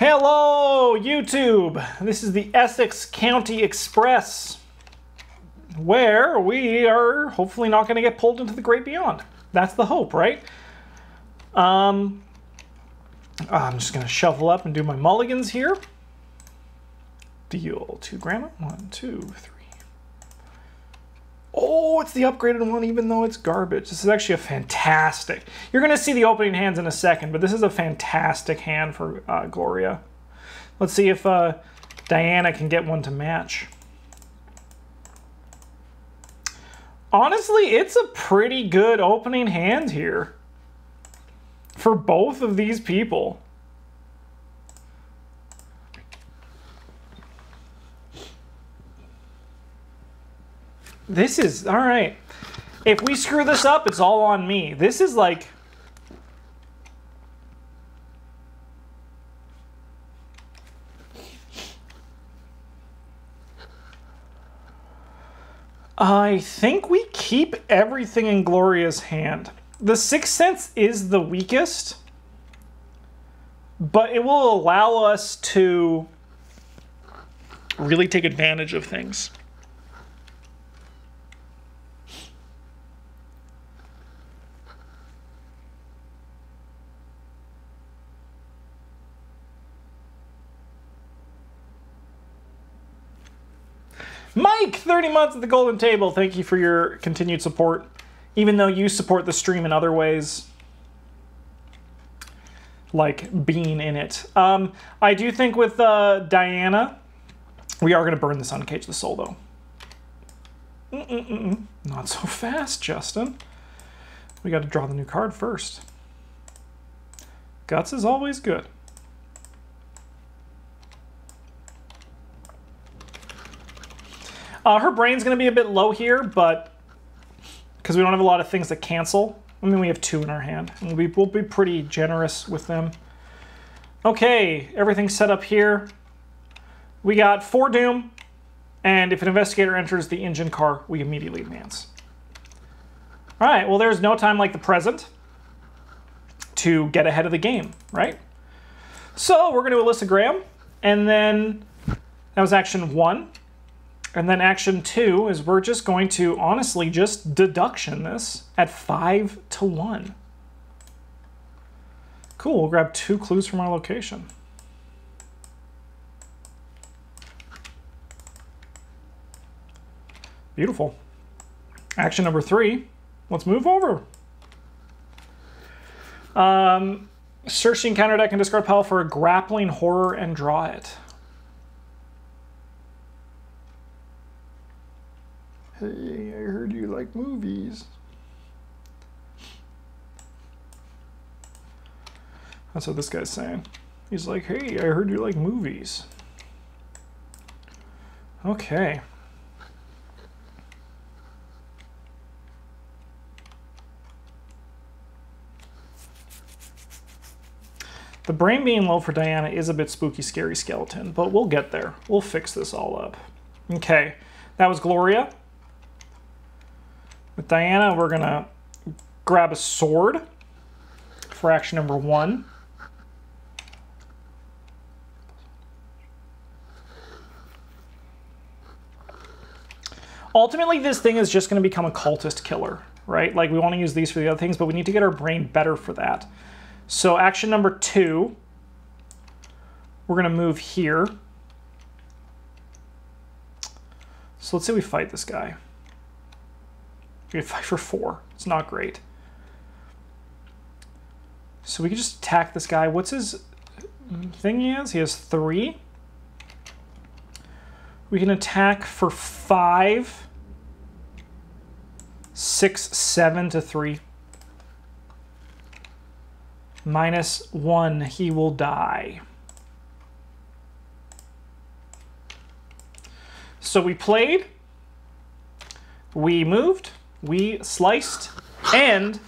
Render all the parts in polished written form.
Hello, YouTube! This is the Essex County Express, where we are hopefully not going to get pulled into the great beyond. That's the hope, right? I'm just going to shuffle up and do my mulligans here. Deal 2 grandma. 1, 2, 3. Oh, it's the upgraded one, even though it's garbage. This is actually a fantastic. You're going to see the opening hands in a second, but this is a fantastic hand for Gloria. Let's see if Diana can get one to match. Honestly, it's a pretty good opening hand here for both of these people. This is, all right. If we screw this up, it's all on me. This is like... I think we keep everything in Gloria's hand. The Sixth Sense is the weakest, but it will allow us to really take advantage of things. Mike, 30 months at the Golden Table. Thank you for your continued support, even though you support the stream in other ways, like being in it. I do think with Diana, we are going to burn this Uncage the Soul, though. Not so fast, Justin. We got to draw the new card first. Guts is always good. Her brain's going to be a bit low here, but because we don't have a lot of things that cancel. I mean, we have 2 in our hand, and we'll be pretty generous with them. Okay, everything's set up here. We got 4 Doom, and if an investigator enters the engine car, we immediately advance. All right, well, there's no time like the present to get ahead of the game, right? So we're going to Alyssa Graham, and then that was action 1. And then action 2 is we're just going to, honestly, just deduction this at 5 to 1. Cool, we'll grab 2 clues from our location. Beautiful. Action number 3, let's move over. Search the encounter deck and discard pile for a grappling horror and draw it. Hey, I heard you like movies. That's what this guy's saying. He's like, hey, I heard you like movies. Okay. The brain being low for Diana is a bit spooky, scary skeleton, but we'll get there. We'll fix this all up. Okay, that was Gloria. With Diana, we're going to grab a sword for action number 1. Ultimately, this thing is just going to become a cultist killer, right? Like, we want to use these for the other things, but we need to get our brain better for that. So action number 2, we're going to move here. So let's say we fight this guy. We can fight for 4. It's not great. So we can just attack this guy. What's his thing he has? He has 3. We can attack for 5, 6, 7 to 3. -1, he will die. So we played, we moved, we sliced, and,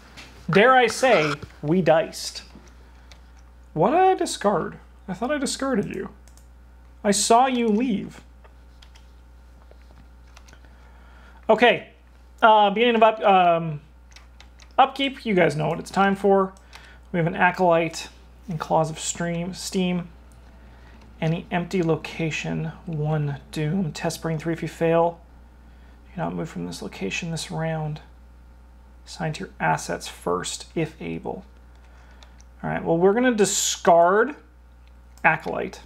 dare I say, we diced. What did I discard? I thought I discarded you. I saw you leave. Okay, beginning of upkeep, you guys know what it's time for. We have an Acolyte and Claws of Steam. Any empty location, 1 doom. Test bring 3 if you fail. You cannot move from this location this round. Assign to your assets first, if able. All right, well, we're going to discard Acolyte.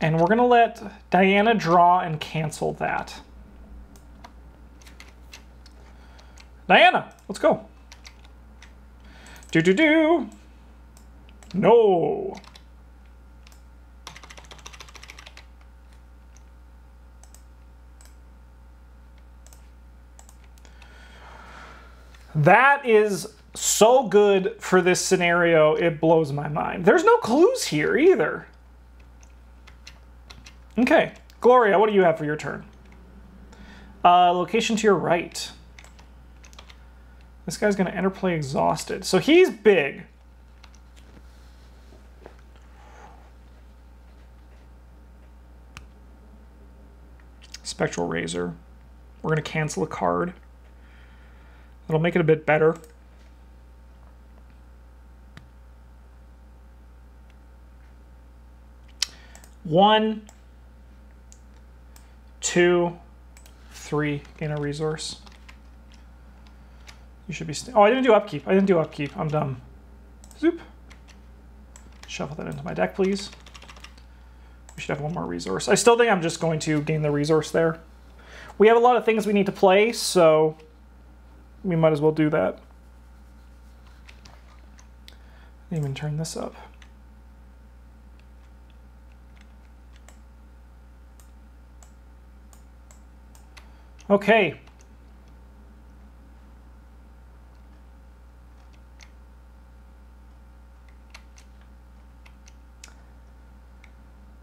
And we're going to let Diana draw and cancel that. Diana, let's go. Do. No. That is so good for this scenario, it blows my mind. There's no clues here either. Okay, Gloria, what do you have for your turn? Location to your right. This guy's going to enter play exhausted. So he's big. Spectral Razor. We're going to cancel a card. That'll make it a bit better. One, 2, 3, gain a resource. You should be... Oh, I didn't do upkeep. I'm dumb. Zoop. Shuffle that into my deck, please. We should have 1 more resource. I still think I'm just going to gain the resource there. We have a lot of things we need to play, so we might as well do that. Even turn this up. Okay.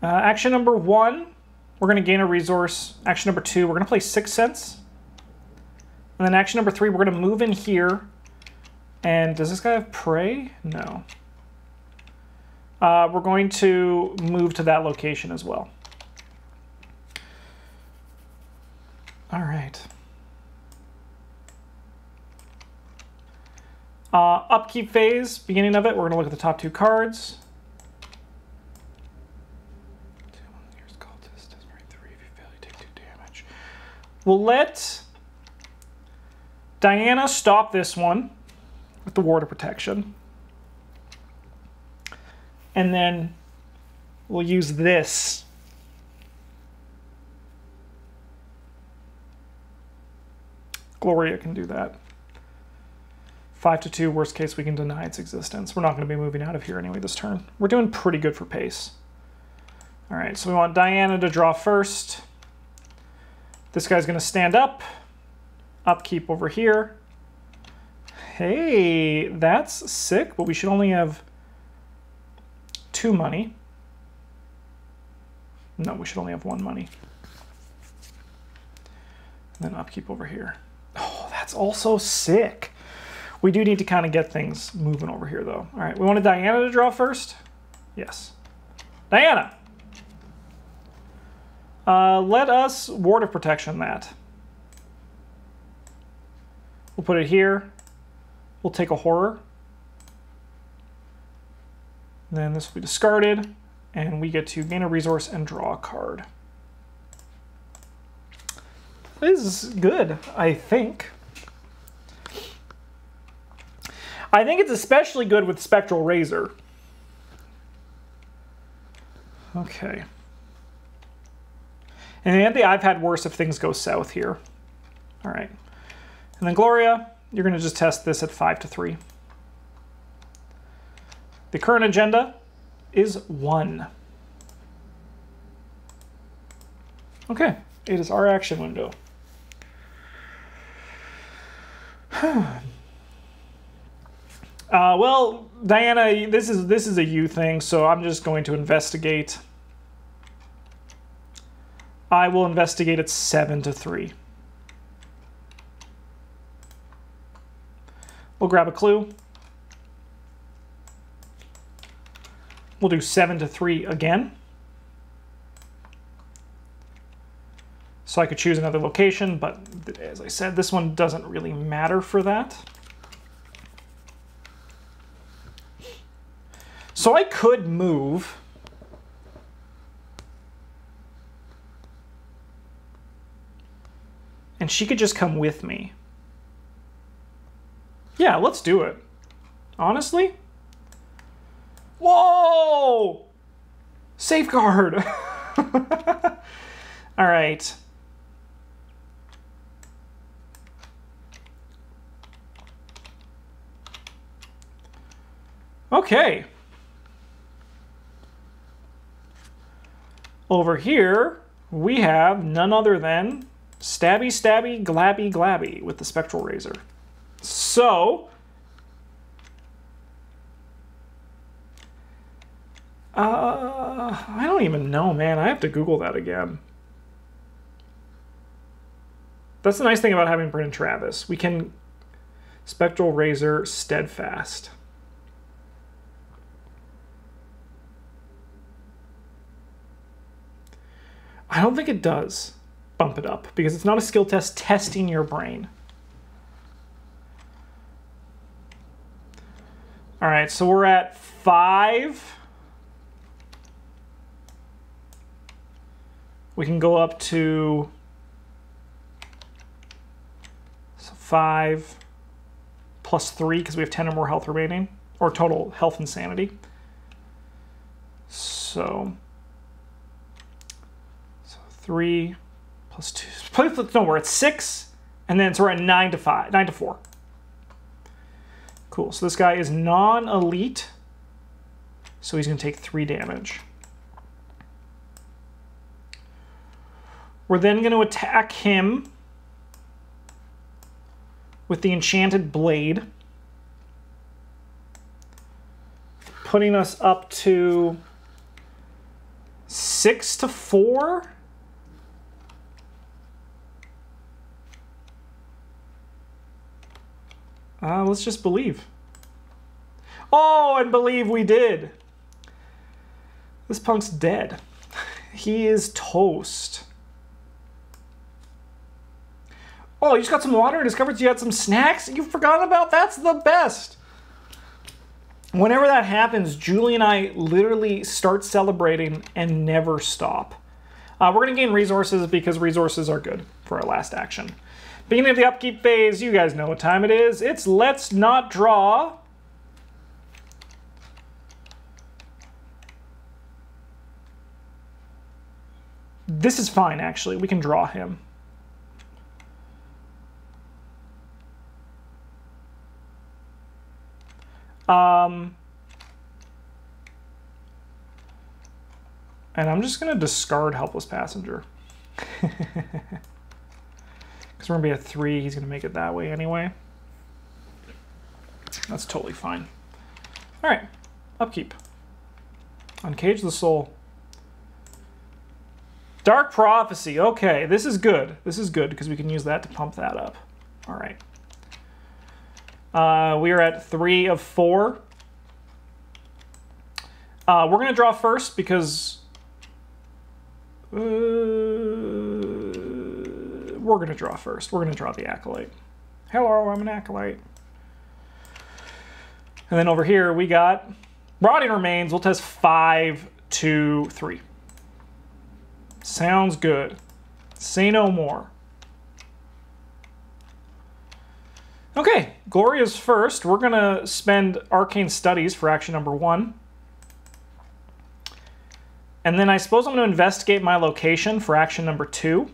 Action number 1, we're going to gain a resource. Action number 2, we're going to play 6 cents. And then action number 3, we're going to move in here. And does this guy have prey? No. We're going to move to that location as well. All right. Upkeep phase, beginning of it, we're going to look at the top 2 cards. Here's Cultist. Does bring 3 if you fail, you take 2 damage. We'll let Diana stop this one with the Ward of Protection. And then we'll use this. Gloria can do that. 5-2, worst case, we can deny its existence. We're not going to be moving out of here anyway this turn. We're doing pretty good for pace. All right, so we want Diana to draw first. This guy's going to stand up. Upkeep over here. Hey, that's sick, but we should only have 2 money. No, we should only have 1 money. And then upkeep over here. Oh, that's also sick. We do need to kind of get things moving over here, though. All right, we wanted Diana to draw first? Yes. Diana! Let us Ward of Protection that. We'll put it here. We'll take a horror. Then this will be discarded, and we get to gain a resource and draw a card. This is good, I think. I think it's especially good with Spectral Razor. Okay. And Anthony, I've had worse if things go south here. All right. And then Gloria, you're going to just test this at 5-3. The current agenda is 1. Okay, it is our action window. Well, Diana, this is a you thing, so I'm just going to investigate. I will investigate at 7-3. We'll grab a clue. We'll do 7-3 again. So I could choose another location, but as I said, this one doesn't really matter for that. So I could move. And she could just come with me. Yeah, let's do it. Honestly? Whoa! Safeguard! All right. Okay. Over here, we have none other than Stabby, Stabby, Glabby, Glabby with the Spectral Razor. So, I don't even know, man. I have to Google that again. That's the nice thing about having Bryn and Travis. We can Spectral Razor Steadfast. I don't think it does bump it up because it's not a skill test testing your brain. All right, so we're at 5. We can go up to 5 plus 3 because we have 10 or more health remaining, or total health and sanity. So 3 plus 2. No, we're at 6, and then so we're at 9 to 5, 9 to 4. Cool. So this guy is non-elite, so he's going to take 3 damage. We're then going to attack him with the Enchanted Blade, putting us up to 6 to 4. Let's just believe. Oh, and believe we did. This punk's dead. He is toast. Oh, you just got some water and discovered you had some snacks? You forgot about? That's the best. Whenever that happens, Julie and I literally start celebrating and never stop. We're going to gain resources because resources are good for our last action. Beginning of the upkeep phase, you guys know what time it is. It's let's not draw. This is fine, actually. We can draw him. And I'm just going to discard Helpless Passenger. Because we're going to be at 3. He's going to make it that way anyway. That's totally fine. All right. Upkeep. Uncage the Soul. Dark Prophecy. Okay, this is good. This is good because we can use that to pump that up. All right. We are at 3 of 4. We're going to draw first because... we're going to draw first. We're going to draw the Acolyte. Hello, I'm an Acolyte. And then over here, we got Rotting Remains. We'll test 5, 2, 3. Sounds good. Say no more. Okay, Gloria's first. We're going to spend Arcane Studies for action number 1. And then I suppose I'm going to investigate my location for action number 2,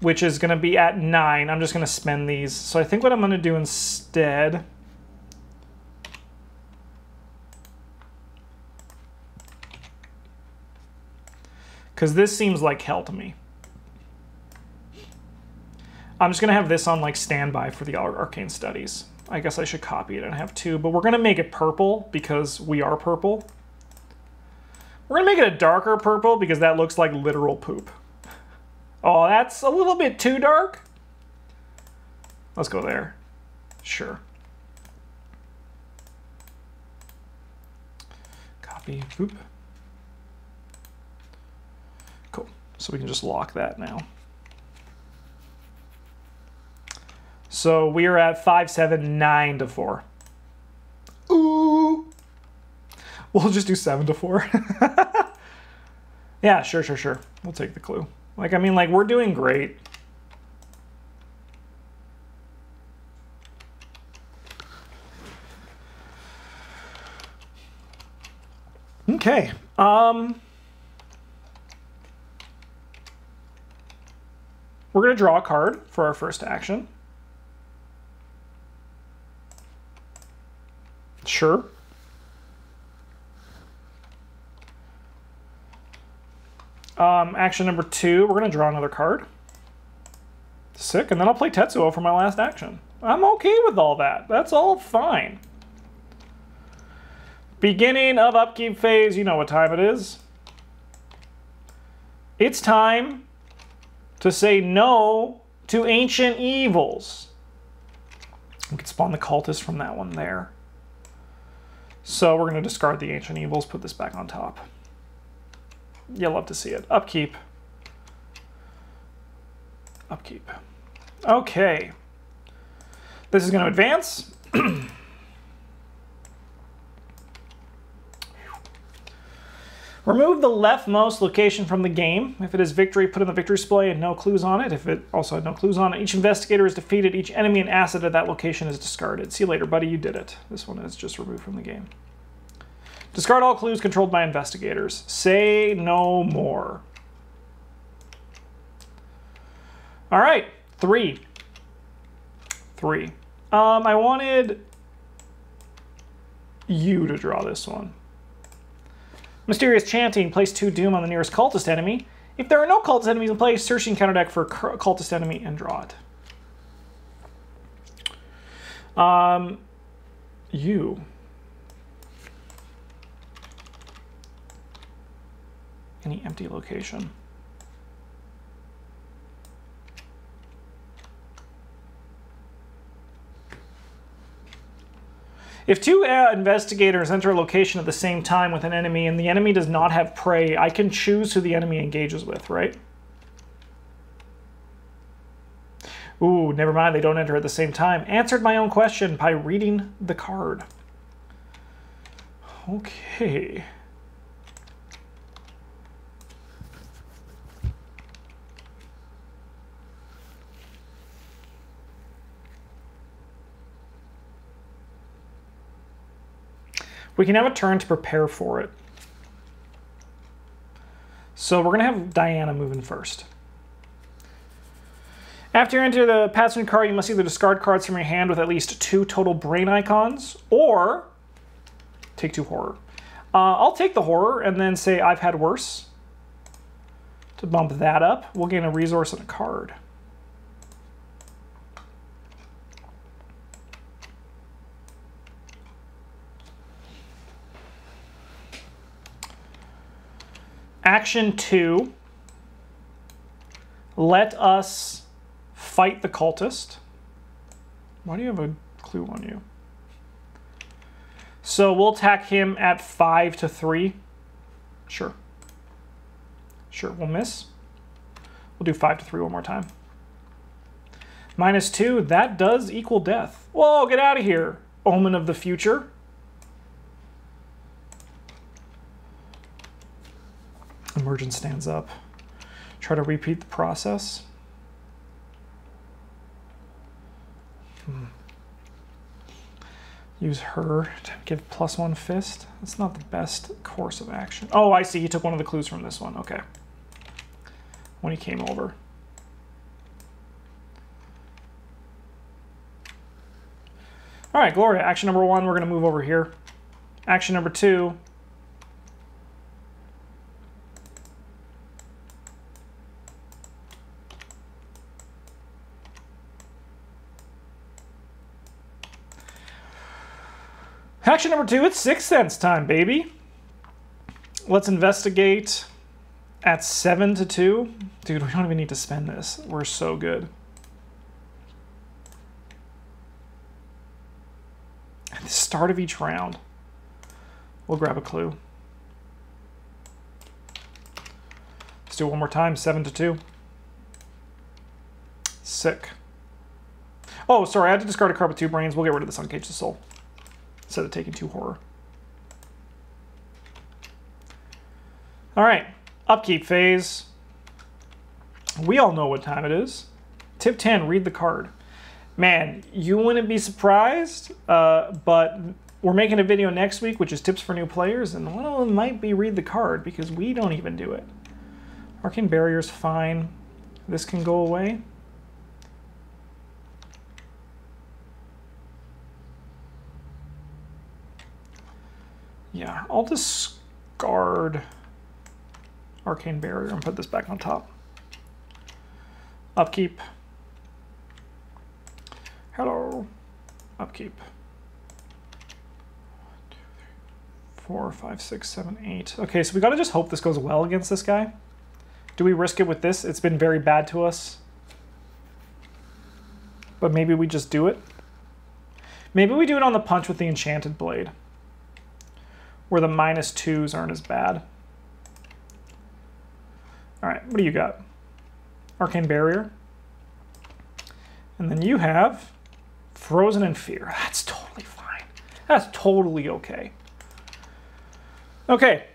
which is going to be at 9. I'm just going to spend these. So I think what I'm going to do instead... because this seems like hell to me. I'm just going to have this on like standby for the Arcane Studies. I guess I should copy it and have 2, but we're going to make it purple because we are purple. We're going to make it a darker purple because that looks like literal poop. Oh, that's a little bit too dark. Let's go there. Sure. Copy. Boop. Cool. So we can just lock that now. So we are at 5, 7, 9 to 4. Ooh. We'll just do 7 to 4. Yeah, sure. We'll take the clue. Like, I mean, like, we're doing great. Okay. We're going to draw a card for our first action. Sure. Action number 2, we're going to draw another card. Sick. And then I'll play Tetsuo for my last action. I'm okay with all that. That's all fine. Beginning of Upkeep Phase. You know what time it is. It's time to say no to Ancient Evils. We could spawn the Cultist from that one there. So we're going to discard the Ancient Evils, put this back on top. You'll love to see it. Upkeep. Upkeep. Okay. This is going to advance. Remove the leftmost location from the game. If it is victory, put in the victory display and no clues on it. If it also had no clues on it, each investigator is defeated. Each enemy and asset at that location is discarded. See you later, buddy. You did it. This one is just removed from the game. Discard all clues controlled by investigators. Say no more. All right, 3. I wanted you to draw this one. Mysterious Chanting. Place 2 Doom on the nearest cultist enemy. If there are no cultist enemies in play, search the encounter deck for a cultist enemy and draw it. You. Any empty location. If 2 investigators enter a location at the same time with an enemy and the enemy does not have prey, I can choose who the enemy engages with, right? Ooh, never mind, they don't enter at the same time. Answered my own question by reading the card. Okay. We can have a turn to prepare for it. So we're going to have Diana moving first. After you enter the passenger card, you must either discard cards from your hand with at least 2 total brain icons, or take 2 horror. I'll take the horror and then say I've had worse. To bump that up, we'll gain a resource and a card. Action 2, let us fight the cultist. Why do you have a clue on you? So we'll attack him at 5 to 3. Sure. Sure, we'll miss. We'll do 5 to 3 one more time. -2, that does equal death. Whoa, get out of here, Omen of the Future. Emergent stands up. Try to repeat the process. Use her to give +1 fist. That's not the best course of action. Oh, I see. He took one of the clues from this one. Okay. When he came over. All right, Gloria. Action number 1, we're going to move over here. Action number 2. Action number 2, it's 6 cents time, baby. Let's investigate at 7 to 2. Dude, we don't even need to spend this. We're so good. At the start of each round, we'll grab a clue. Let's do it one more time, 7 to 2. Sick. Oh, sorry, I had to discard a card with 2 brains. We'll get rid of this Uncage the Soul instead of taking 2 horror. All right, upkeep phase. We all know what time it is. Tip 10, read the card. Man, you wouldn't be surprised, but we're making a video next week, which is tips for new players, and one of them might be read the card, because we don't even do it. Arcane Barrier's fine. This can go away. Yeah, I'll discard Arcane Barrier and put this back on top. Upkeep. Hello. Upkeep. 4, 5, 6, 7, 8. Okay, so we gotta just hope this goes well against this guy. Do we risk it with this? It's been very bad to us. But maybe we just do it. Maybe we do it on the punch with the Enchanted Blade, where the -2s aren't as bad. All right, what do you got? Arcane Barrier. And then you have Frozen in Fear. That's totally fine. That's totally okay. Okay,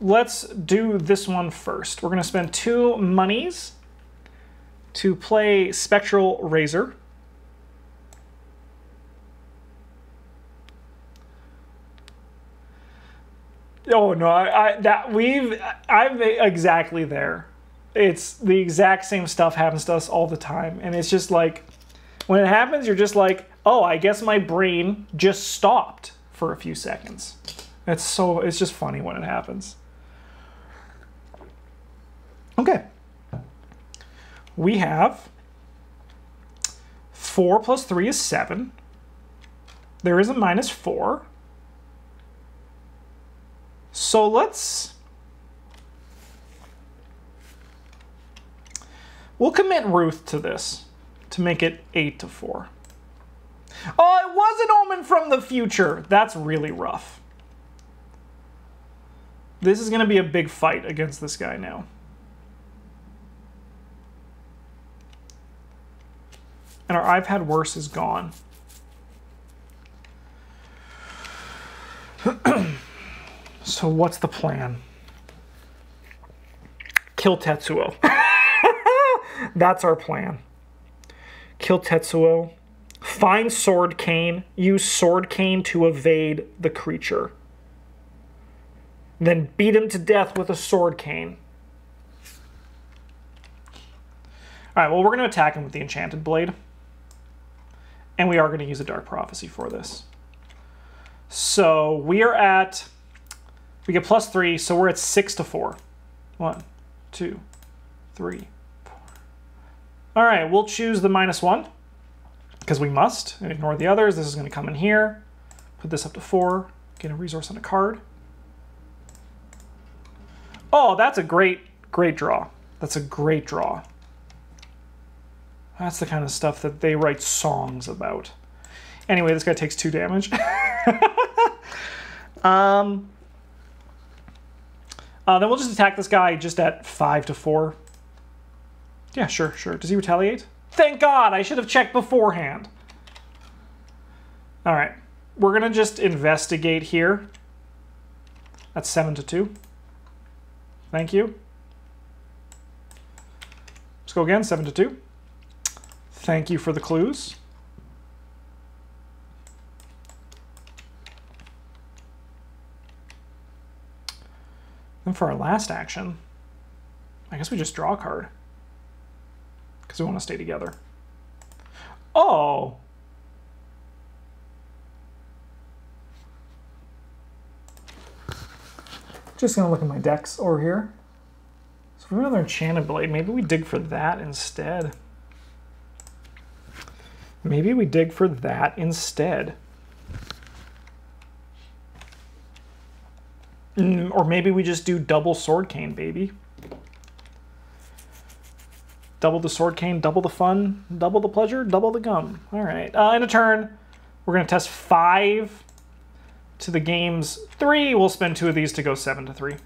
let's do this one first. We're going to spend 2 monies to play Spectral Razor. Oh no, I'm exactly there. It's the exact same stuff happens to us all the time, and it's just like when it happens, you're just like, oh, I guess my brain just stopped for a few seconds. It's just funny when it happens. Okay. We have 4 plus 3 is 7. There is a -4. So we'll commit Ruth to this to make it 8 to 4. Oh, it was an omen from the future. That's really rough. This is going to be a big fight against this guy now. And our I've had worse is gone. So what's the plan? Kill Tetsuo. That's our plan. Kill Tetsuo. Find Sword Cane. Use Sword Cane to evade the creature. Then beat him to death with a Sword Cane. Alright, well, we're going to attack him with the Enchanted Blade. And we are going to use a Dark Prophecy for this. So we are at... We get +3, so we're at 6 to 4. 1, 2, 3, 4. All right, we'll choose the -1 because we must, and ignore the others. This is going to come in here. Put this up to 4. Get a resource on a card. Oh, that's a great draw. That's a great draw. That's the kind of stuff that they write songs about. Anyway, this guy takes 2 damage. Then we'll just attack this guy just at 5 to 4. Yeah, sure. Does he retaliate? Thank God! I should have checked beforehand. All right. We're going to just investigate here. That's 7 to 2. Thank you. Let's go again, 7 to 2. Thank you for the clues. And for our last action, I guess we just draw a card. Because we want to stay together. Oh! Just going to look at my decks over here. So we have another Enchanted Blade. Maybe we dig for that instead. Maybe we dig for that instead. Or maybe we just do double Sword Cane, baby. Double the Sword Cane, double the fun, double the pleasure, double the gum. All right. In a turn, we're going to test 5 to the game's 3. We'll spend 2 of these to go 7 to 3.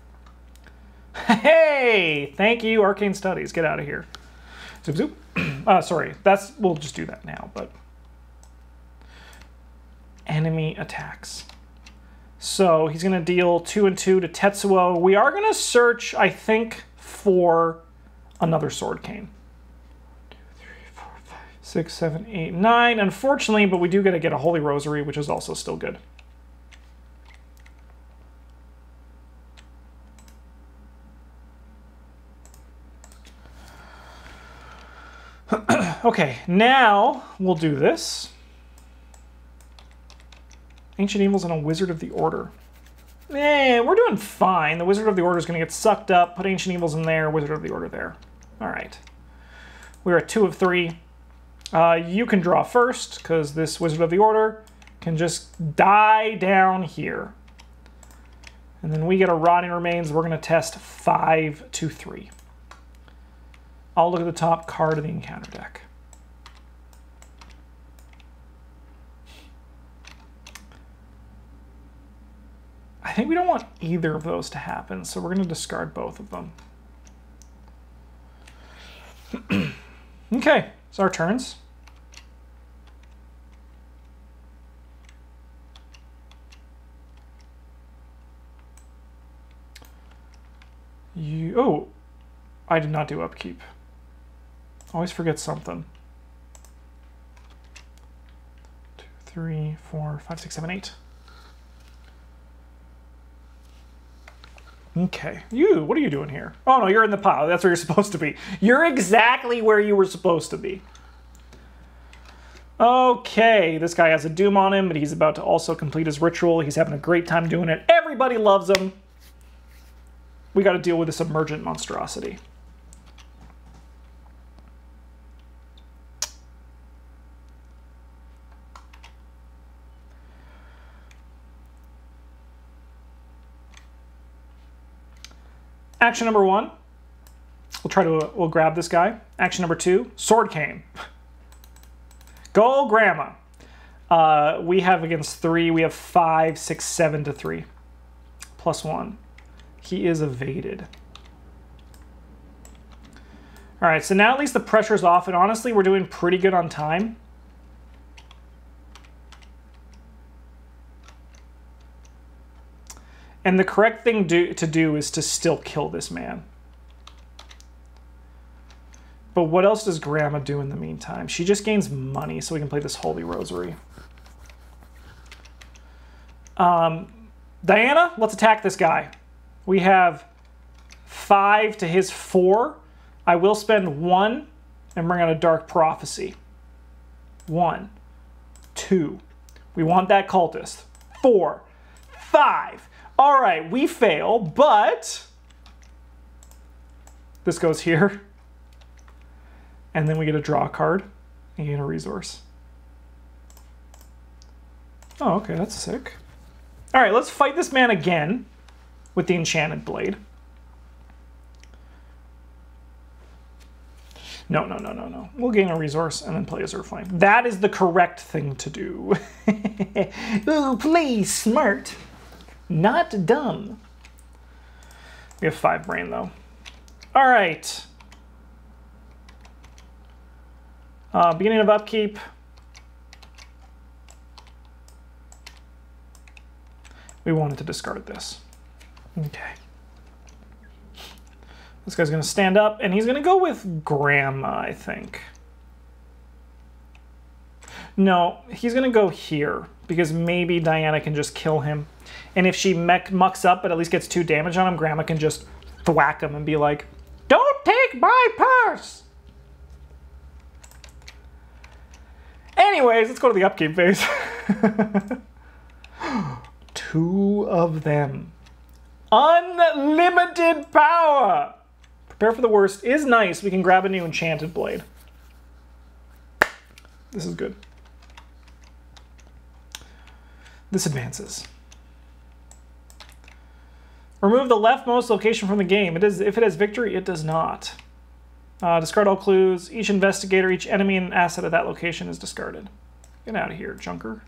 Hey! Thank you, Arcane Studies. Get out of here. Zoop, zoop. Sorry. We'll just do that now, but... Enemy attacks. So he's going to deal 2 and 2 to Tetsuo. We are going to search, I think, for another Sword Cane. 2, 3, 4, 5, 6, 7, 8, 9. Unfortunately, but we do get to get a Holy Rosary, which is also still good. Okay, now we'll do this. Ancient Evils and a Wizard of the Order. We're doing fine. The Wizard of the Order is going to get sucked up. Put Ancient Evils in there, Wizard of the Order there. All right. We're at 2 of 3. You can draw first, because this Wizard of the Order can just die down here. And then we get a Rotting Remains. We're going to test 5 to 3. I'll look at the top card of the encounter deck. I think we don't want either of those to happen, so we're going to discard both of them. Okay, it's our turns. Oh, I did not do upkeep. Always forget something. 2, 3, 4, 5, 6, 7, 8. Okay. What are you doing here? Oh, no, you're in the pile. That's where you're supposed to be. You're exactly where you were supposed to be. Okay, this guy has a Doom on him, but he's about to also complete his ritual. He's having a great time doing it. Everybody loves him. We got to deal with this emergent monstrosity. Action number 1, we'll grab this guy. Action number 2, Sword Cane. Go Grandma. We have against 3, we have 5, 6, 7 to 3. +1. He is evaded. All right, so now at least the pressure's off, and honestly, we're doing pretty good on time. And the correct thing to do is to still kill this man. But what else does Grandma do in the meantime? She just gains money so we can play this Holy Rosary. Diana, let's attack this guy. We have 5 to his 4. I will spend 1 and bring out a Dark Prophecy. 1, 2. We want that Cultist. 4, 5. All right, we fail, but this goes here. And then we get a draw card and gain a resource. Oh, okay, that's sick. All right, let's fight this man again with the Enchanted Blade. No. We'll gain a resource and then play as Earthflame. That is the correct thing to do. Ooh, play smart. Not dumb. We have 5 brain, though. All right. Beginning of upkeep. We wanted to discard this. Okay. This guy's going to stand up, and he's going to go with Grandma, I think. No, he's going to go here, because maybe Diana can just kill him. And if she mucks up but at least gets 2 damage on him, Grandma can just thwack him and be like, "Don't take my purse!" Anyways, let's go to the upkeep phase. 2 of them. Unlimited power! Prepare for the worst is nice. We can grab a new Enchanted Blade. This is good. This advances. Remove the leftmost location from the game. If it has victory, it does not. Discard all clues. Each investigator, each enemy, and asset at that location is discarded. Get out of here, junker.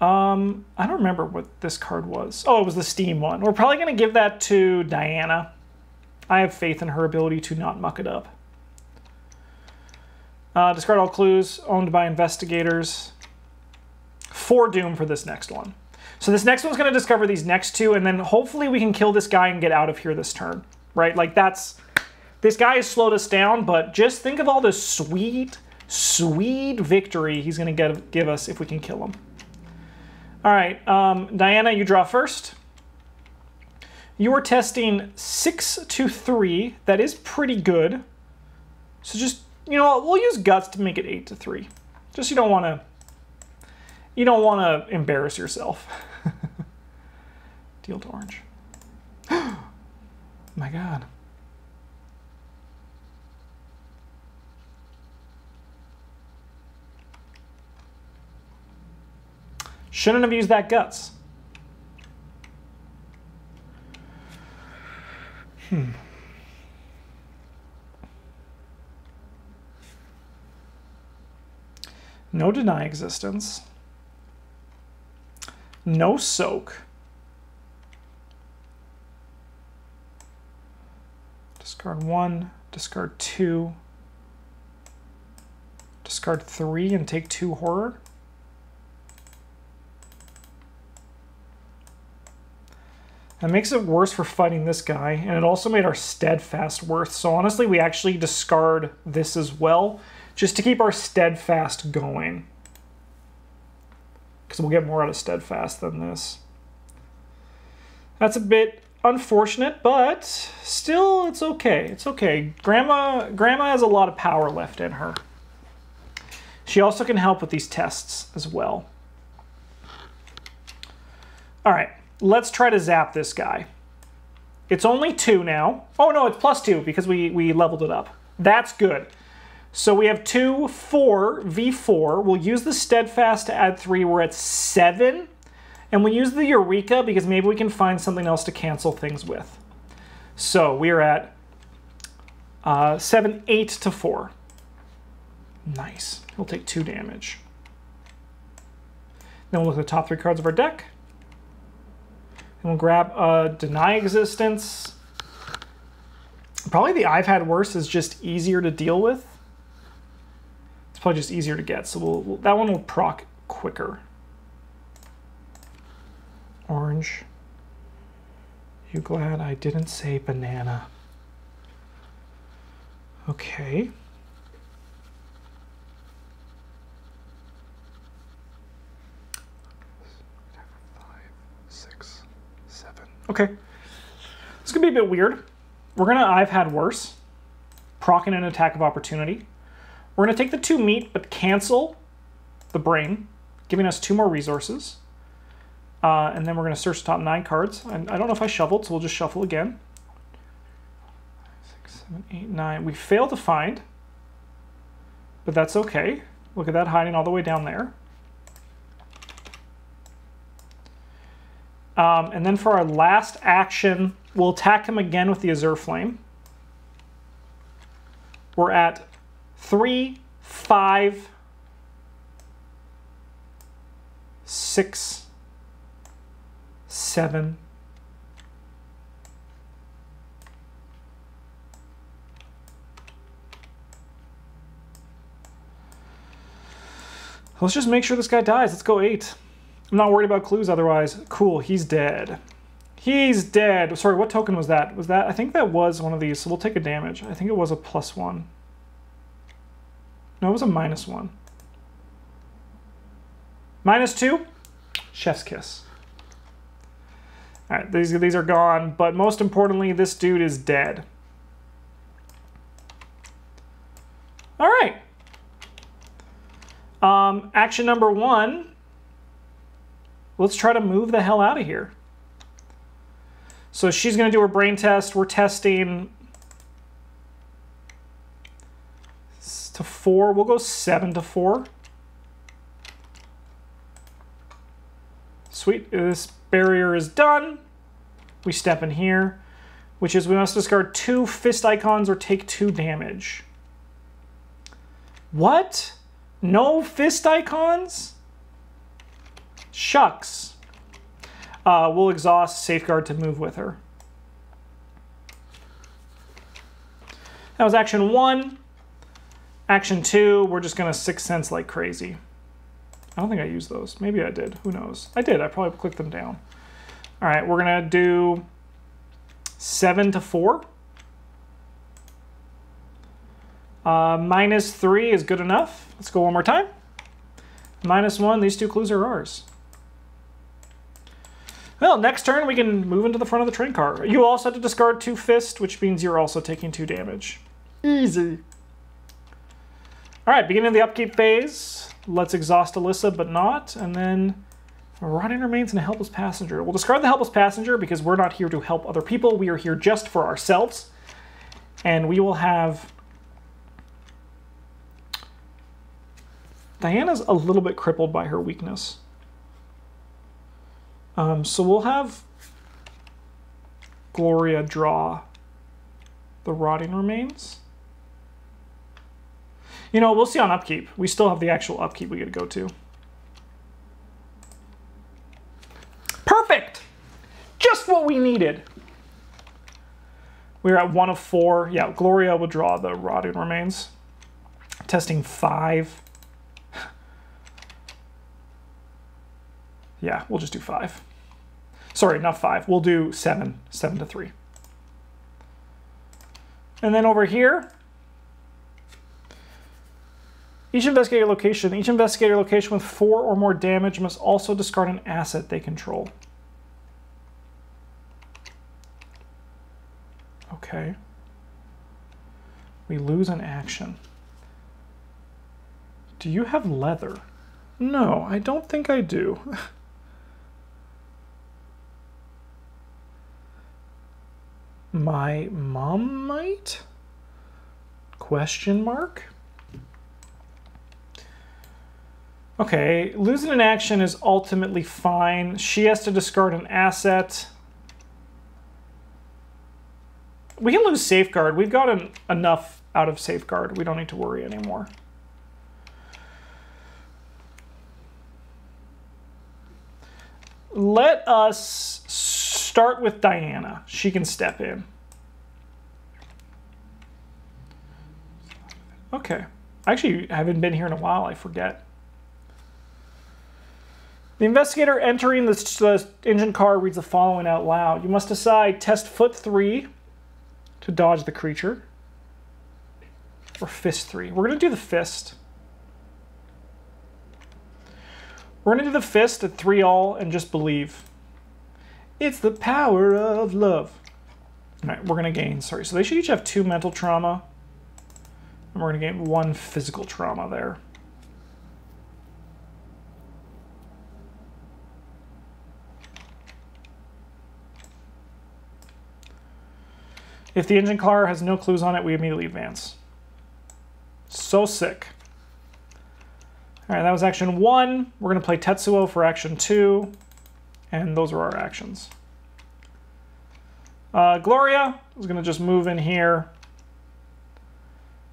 I don't remember what this card was. Oh, it was the Steam one. We're probably going to give that to Diana. I have faith in her ability to not muck it up. Discard all clues. Owned by investigators. 4 doom for this next one. So this next one's going to discover these next two, and then hopefully we can kill this guy and get out of here this turn, right? Like this guy has slowed us down, but just think of all the sweet, sweet victory he's going to give us if we can kill him. All right, Diana, you draw first. You are testing 6 to 3. That is pretty good. So just, you know, we'll use guts to make it 8 to 3. Just you don't want to embarrass yourself. Deal to orange. My God. Shouldn't have used that guts. No deny existence. No soak. Discard 1, discard 2, discard 3 and take 2 horror. That makes it worse for fighting this guy, and it also made our steadfast worse. So honestly, we actually discard this as well, just to keep our steadfast going. Because we'll get more out of steadfast than this. That's a bit unfortunate, but still, it's okay. It's okay. Grandma has a lot of power left in her. She also can help with these tests as well. All right. Let's try to zap this guy. It's only 2 now. Oh no, it's +2 because we leveled it up. That's good. So we have 2, 4, V4. We'll use the Steadfast to add 3. We're at 7. And we'll use the Eureka because maybe we can find something else to cancel things with. So we are at 7, 8 to 4. Nice. He'll take 2 damage. Then we'll look at the top 3 cards of our deck. And we'll grab Deny Existence. Probably the I've Had Worse is just easier to deal with. It's probably just easier to get, so that one will proc quicker. Orange. You glad I didn't say banana? Okay. Okay, this could be a bit weird. We're gonna I've Had Worse, procking an attack of opportunity. We're gonna take the 2 meat, but cancel the brain, giving us 2 more resources. And then we're gonna search the top 9 cards. I don't know if I shuffled, so we'll just shuffle again. 6, 7, 8, 9. We failed to find, but that's okay. Look at that hiding all the way down there. And then for our last action, we'll attack him again with the Azure Flame. We're at 3, 5, 6, 7. Let's just make sure this guy dies. Let's go 8. I'm not worried about clues otherwise. Cool, he's dead. He's dead. Sorry, what token was that? Was that? I think that was one of these, so we'll take a damage. I think it was a +1. No, it was a -1. -2? Chef's kiss. All right, these are gone, but most importantly, this dude is dead. All right. Action number 1. Let's try to move the hell out of here. So she's going to do her brain test. We're testing to 4. We'll go 7 to 4. Sweet. This barrier is done. We step in here, which is we must discard 2 fist icons or take 2 damage. What? No fist icons? Shucks. We'll exhaust Safeguard to move with her. That was action 1. Action 2, we're just going to Sixth Sense like crazy. I don't think I used those. Maybe I did. Who knows? I did. I probably clicked them down. All right, we're going to do 7 to 4. -3 is good enough. Let's go one more time. -1, these two clues are ours. Well, next turn we can move into the front of the train car. You also have to discard 2 Fist, which means you're also taking 2 damage. Easy. All right, beginning of the upkeep phase. Let's exhaust Alyssa, but not. And then Rotting Remains and a Helpless Passenger. We'll discard the Helpless Passenger because we're not here to help other people. We are here just for ourselves. And we will have... Diana's a little bit crippled by her weakness. So we'll have Gloria draw the Rotting Remains. You know, we'll see on upkeep. We still have the actual upkeep we gotta go to. Perfect! Just what we needed. We're at 1 of 4. Yeah, Gloria will draw the Rotting Remains. Testing 5. Yeah, we'll just do 5. Sorry, not 5. We'll do 7. 7 to 3. And then over here, each investigator location with 4 or more damage must also discard an asset they control. Okay. We lose an action. Do you have leather? No, I don't think I do. My mom might? Question mark? Okay, losing an action is ultimately fine. She has to discard an asset. We can lose Safeguard. We've got enough out of Safeguard. We don't need to worry anymore. Let us start with Diana. She can step in. Okay. Actually, I haven't been here in a while. I forget. The investigator entering the engine car reads the following out loud. You must decide, test foot 3 to dodge the creature, or fist 3. We're going to do the fist. We're going to do the fist at 3-all and just believe. It's the power of love. All right, we're going to gain, sorry. So they should each have 2 mental trauma. And we're going to gain 1 physical trauma there. If the engine car has no clues on it, we immediately advance. So sick. All right, that was action 1. We're going to play Tetsuo for action 2. And those are our actions. Gloria is going to just move in here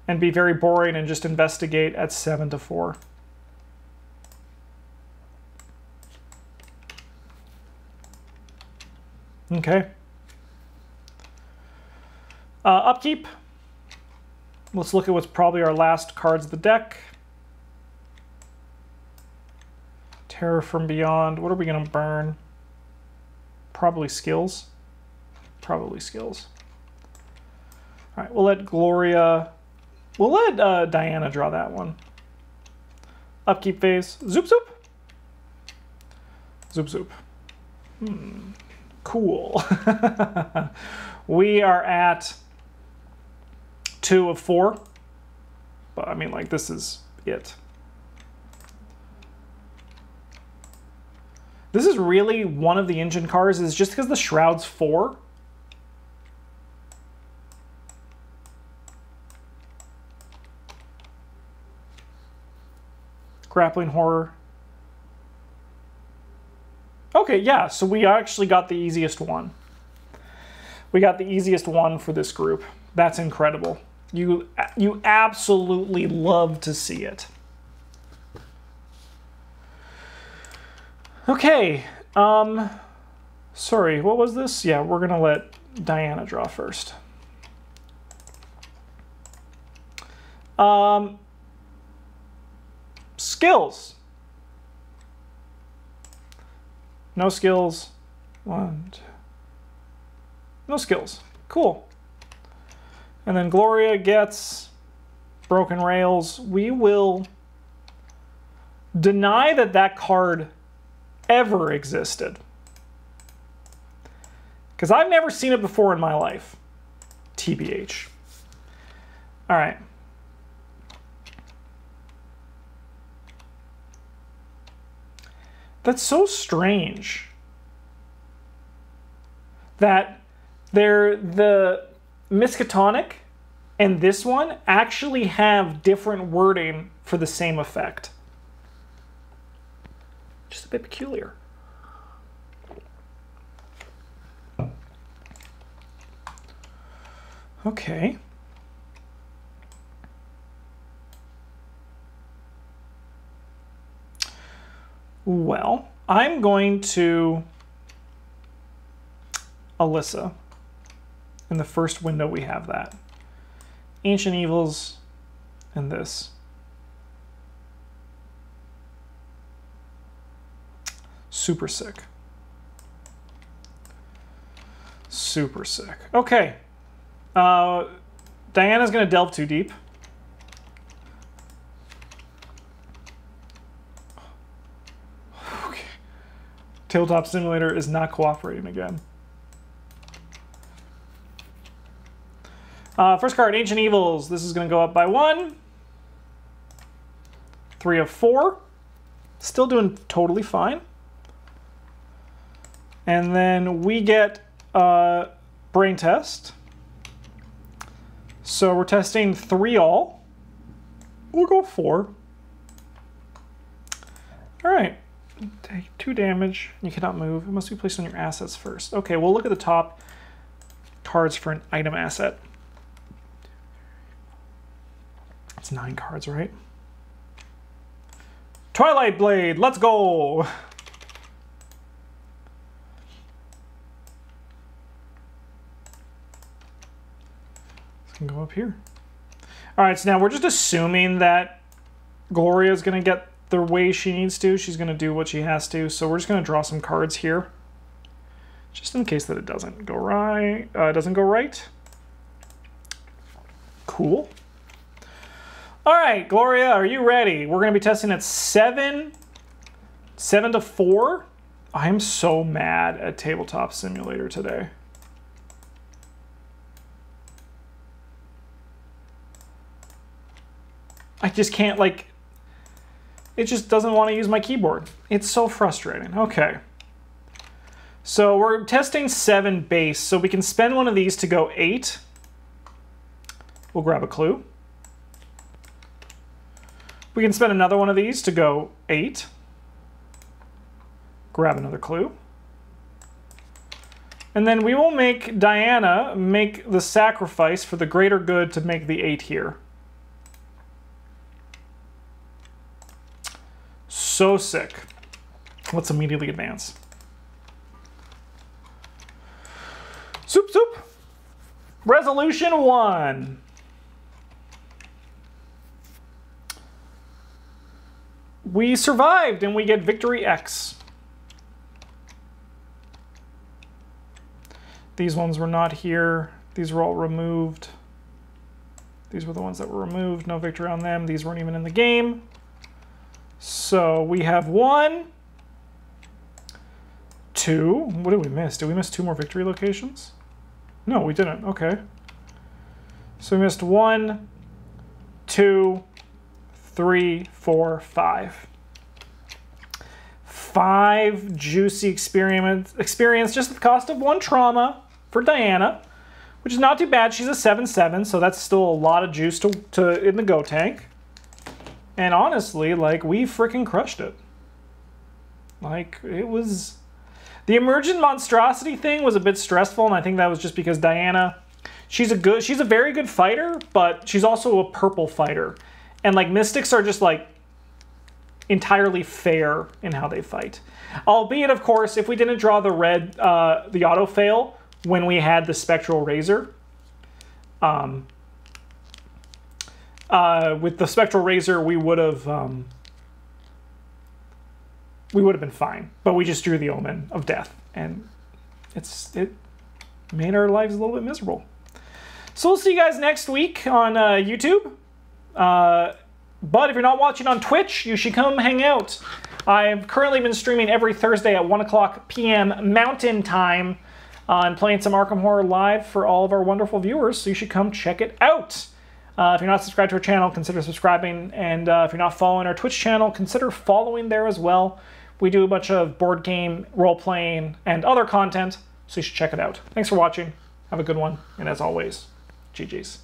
and be very boring and just investigate at 7 to 4. Okay. Upkeep. Let's look at what's probably our last cards of the deck. Terror from Beyond. What are we going to burn? Probably skills. Probably skills. All right, we'll let Gloria... We'll let Diana draw that one. Upkeep phase. Zoop zoop. Zoop zoop. Cool. We are at 2 of 4. But I mean, like, this is it. This is really one of the engine cars, is just because the Shroud's 4. Grappling Horror. Okay, yeah, so we actually got the easiest one. We got the easiest one for this group. That's incredible. You absolutely love to see it. Okay, sorry, what was this? Yeah, we're gonna let Diana draw first. Skills. No skills. 1, 2. No skills. Cool. And then Gloria gets Broken Rails. We will deny that that card ever existed. Because I've never seen it before in my life. TBH. All right. That's so strange. That the Miskatonic and this one actually have different wording for the same effect. Just a bit peculiar. Okay. Well, I'm going to Alyssa. In the first window we have that. Ancient Evils and this. Super sick. Super sick. Okay. Diana's going to delve too deep. Okay. Tabletop Simulator is not cooperating again. First card, Ancient Evils. This is going to go up by 1. 3 of 4. Still doing totally fine. And then we get Brain Test. So we're testing 3 all. We'll go 4. All right. Take 2 damage. You cannot move. It must be placed on your assets first. Okay, we'll look at the top cards for an item asset. It's 9 cards, right? Twilight Blade, let's go! This can go up here. All right, so now we're just assuming that Gloria is going to get the way she needs to. She's going to do what she has to. So we're just going to draw some cards here, just in case that it doesn't go right. Cool. All right, Gloria, are you ready? We're going to be testing at 7 to 4. I am so mad at Tabletop Simulator today. I just can't, like, it just doesn't want to use my keyboard. It's so frustrating. Okay. So we're testing 7 base, so we can spend one of these to go 8. We'll grab a clue. We can spend another one of these to go 8. Grab another clue. And then we will make Diana make the sacrifice for the greater good to make the 8 here. So sick. Let's immediately advance. Soup, soup. Resolution 1. We survived and we get victory X. These ones were not here. These were all removed. These were the ones that were removed. No victory on them. These weren't even in the game. So we have 1, 2. What did we miss? Did we miss 2 more victory locations? No, we didn't. Okay. So we missed 1, 2, 3, 4, 5. 5 juicy experience just at the cost of 1 trauma for Diana, which is not too bad. She's a 7/7, so that's still a lot of juice to in the go tank. And honestly, like, we freaking crushed it. Like, it was... The emergent monstrosity thing was a bit stressful, and I think that was just because Diana, she's a very good fighter, but she's also a purple fighter. And, like, mystics are just, like, entirely fair in how they fight. Albeit, of course, if we didn't draw the red, the auto-fail when we had the Spectral Razor, with the Spectral Razor, we would have we would have been fine. But we just drew the Omen of Death, and it made our lives a little bit miserable. So we'll see you guys next week on YouTube. But if you're not watching on Twitch, you should come hang out. I've currently been streaming every Thursday at 1 p.m. Mountain Time and playing some Arkham Horror live for all of our wonderful viewers, so you should come check it out. If you're not subscribed to our channel, consider subscribing, and if you're not following our Twitch channel, consider following there as well. We do a bunch of board game, role-playing, and other content, so you should check it out. Thanks for watching. Have a good one, and as always, GG's.